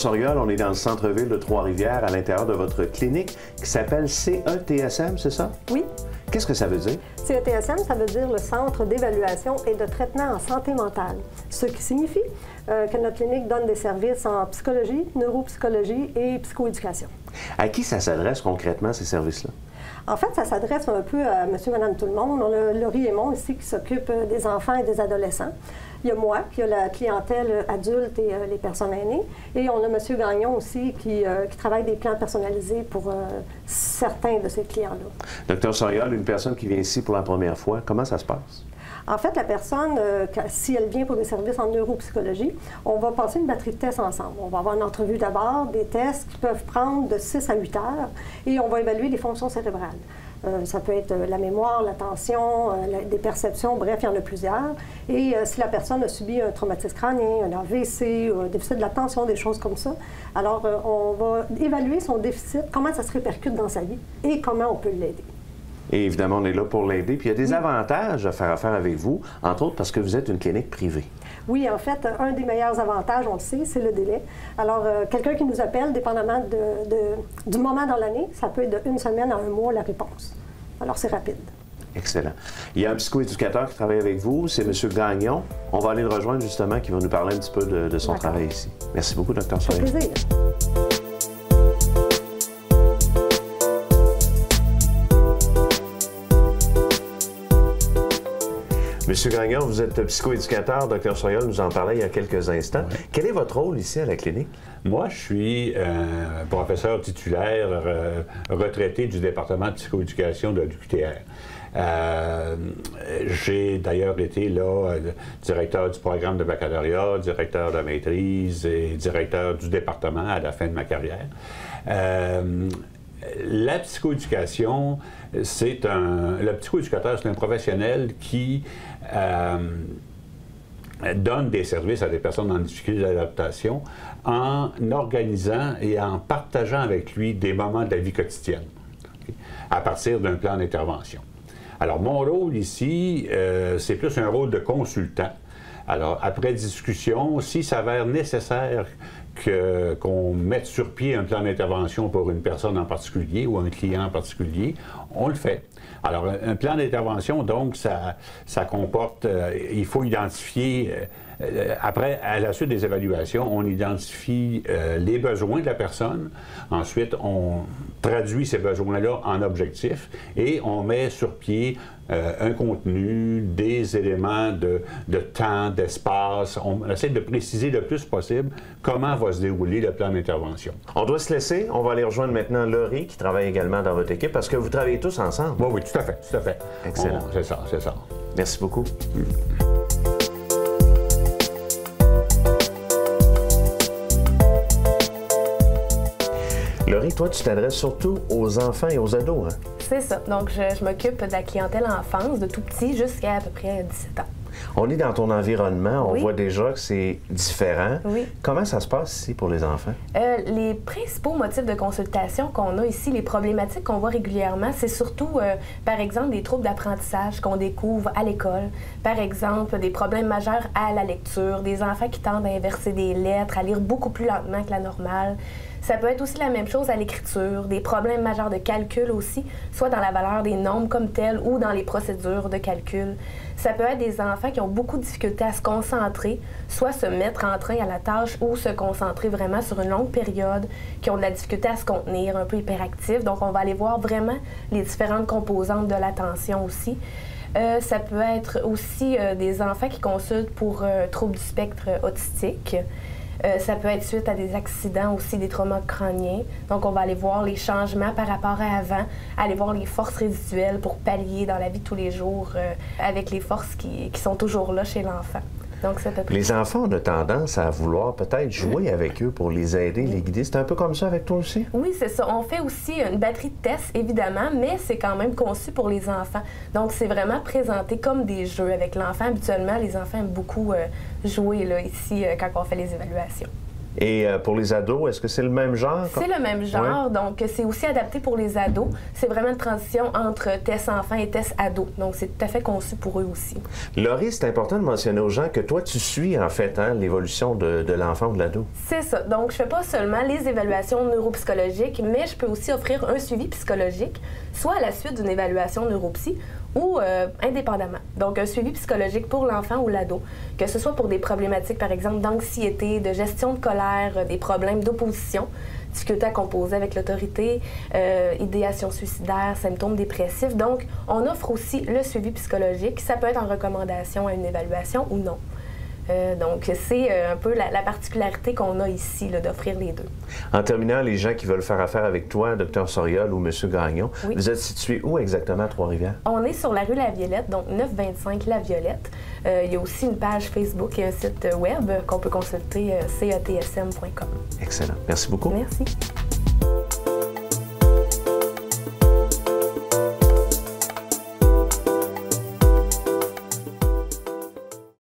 Soriol, on est dans le centre-ville de Trois-Rivières, à l'intérieur de votre clinique qui s'appelle CETSM, c'est ça? Oui. Qu'est-ce que ça veut dire? CETSM, ça veut dire le Centre d'évaluation et de traitement en santé mentale, ce qui signifie que notre clinique donne des services en psychologie, neuropsychologie et psychoéducation. À qui ça s'adresse concrètement, ces services-là? En fait, ça s'adresse un peu à monsieur, madame, tout le monde. On a Laurie Aymon ici qui s'occupe des enfants et des adolescents. Il y a moi qui a la clientèle adulte et les personnes aînées. Et on a monsieur Gagnon aussi qui travaille des plans personnalisés pour certains de ces clients-là. Docteur Soriol, une personne qui vient ici pour la première fois, comment ça se passe? En fait, la personne, si elle vient pour des services en neuropsychologie, on va passer une batterie de tests ensemble. On va avoir une entrevue d'abord, des tests qui peuvent prendre de 6 à 8 heures et on va évaluer les fonctions cérébrales. Ça peut être la mémoire, l'attention, des perceptions, bref, il y en a plusieurs. Et si la personne a subi un traumatisme crânien, un AVC, un déficit de l'attention, des choses comme ça, alors on va évaluer son déficit, comment ça se répercute dans sa vie et comment on peut l'aider. Et évidemment, on est là pour l'aider. Puis il y a des avantages à faire affaire avec vous, entre autres parce que vous êtes une clinique privée. Oui, en fait, un des meilleurs avantages, on le sait, c'est le délai. Alors, quelqu'un qui nous appelle, dépendamment du moment dans l'année, ça peut être d'une semaine à un mois la réponse. Alors, c'est rapide. Excellent. Il y a un psychoéducateur qui travaille avec vous, c'est M. Gagnon. On va aller le rejoindre justement, qui va nous parler un petit peu de son travail ici. Merci beaucoup, Dr. Soriol. Ça fait plaisir. Monsieur Gagnon, vous êtes psychoéducateur. Dr. Soriol nous en parlait il y a quelques instants. Oui. Quel est votre rôle ici à la clinique? Moi, je suis professeur titulaire retraité du département de psychoéducation de l'UQTR. J'ai d'ailleurs été là directeur du programme de baccalauréat, directeur de maîtrise et directeur du département à la fin de ma carrière. La psychoéducation, le psychoéducateur, c'est un professionnel qui donne des services à des personnes en difficulté d'adaptation en organisant et en partageant avec lui des moments de la vie quotidienne, à partir d'un plan d'intervention. Alors, mon rôle ici, c'est plus un rôle de consultant. Alors, après discussion, s'il s'avère nécessaire qu'on mette sur pied un plan d'intervention pour une personne en particulier ou un client en particulier, on le fait. Alors, un plan d'intervention, donc, ça comporte, il faut identifier, après, à la suite des évaluations, on identifie les besoins de la personne. Ensuite, on traduit ces besoins-là en objectifs et on met sur pied un contenu, des éléments de temps, d'espace. On essaie de préciser le plus possible comment va se dérouler le plan d'intervention. On doit se laisser. On va aller rejoindre maintenant Laurie, qui travaille également dans votre équipe, parce que vous travaillez tous ensemble. Oui, oui, tout à fait, tout à fait. Excellent. C'est ça, c'est ça. Merci beaucoup. Laurie, toi, tu t'adresses surtout aux enfants et aux ados, hein? C'est ça. Donc, je m'occupe de la clientèle enfance, de tout petit jusqu'à à peu près 17 ans. On est dans ton environnement, on voit déjà que c'est différent. Oui. Comment ça se passe ici pour les enfants? Les principaux motifs de consultation qu'on a ici, les problématiques qu'on voit régulièrement, c'est surtout, par exemple, des troubles d'apprentissage qu'on découvre à l'école. Par exemple, des problèmes majeurs à la lecture, des enfants qui tendent à inverser des lettres, à lire beaucoup plus lentement que la normale. Ça peut être aussi la même chose à l'écriture, des problèmes majeurs de calcul aussi, soit dans la valeur des nombres comme telles ou dans les procédures de calcul. Ça peut être des enfants qui ont beaucoup de difficultés à se concentrer, soit se mettre en train à la tâche ou se concentrer vraiment sur une longue période, qui ont de la difficulté à se contenir, un peu hyperactifs. Donc, on va aller voir vraiment les différentes composantes de l'attention aussi. Ça peut être aussi des enfants qui consultent pour troubles du spectre autistique. Ça peut être suite à des accidents aussi, des traumas crâniens. Donc, on va aller voir les changements par rapport à avant, aller voir les forces résiduelles pour pallier dans la vie de tous les jours avec les forces qui sont toujours là chez l'enfant. Donc, c'est à peu près les enfants ont tendance à vouloir peut-être jouer avec eux pour les aider, les guider. C'est un peu comme ça avec toi aussi? Oui, c'est ça. On fait aussi une batterie de tests, évidemment, mais c'est quand même conçu pour les enfants. Donc, c'est vraiment présenté comme des jeux avec l'enfant. Habituellement, les enfants aiment beaucoup jouer là, ici quand on fait les évaluations. Et pour les ados, est-ce que c'est le même genre? C'est le même genre, Ouais. donc c'est aussi adapté pour les ados. C'est vraiment une transition entre TES enfant et TES ado, donc c'est tout à fait conçu pour eux aussi. Laurie, c'est important de mentionner aux gens que toi, tu suis en fait l'évolution de l'enfant ou de l'ado. C'est ça, donc je fais pas seulement les évaluations neuropsychologiques, mais je peux aussi offrir un suivi psychologique, soit à la suite d'une évaluation neuropsy ou indépendamment. Donc un suivi psychologique pour l'enfant ou l'ado, que ce soit pour des problématiques par exemple d'anxiété, de gestion de colère, des problèmes d'opposition, difficulté à composer avec l'autorité, idéation suicidaire, symptômes dépressifs. Donc, on offre aussi le suivi psychologique. Ça peut être en recommandation à une évaluation ou non. Donc, c'est un peu la particularité qu'on a ici, d'offrir les deux. En terminant, les gens qui veulent faire affaire avec toi, Dr Soriol ou M. Gagnon, Oui. vous êtes situé où exactement à Trois-Rivières? On est sur la rue La Violette, donc 925 La Violette. Il y a aussi une page Facebook et un site web qu'on peut consulter, cetsm.com. Excellent. Merci beaucoup. Merci.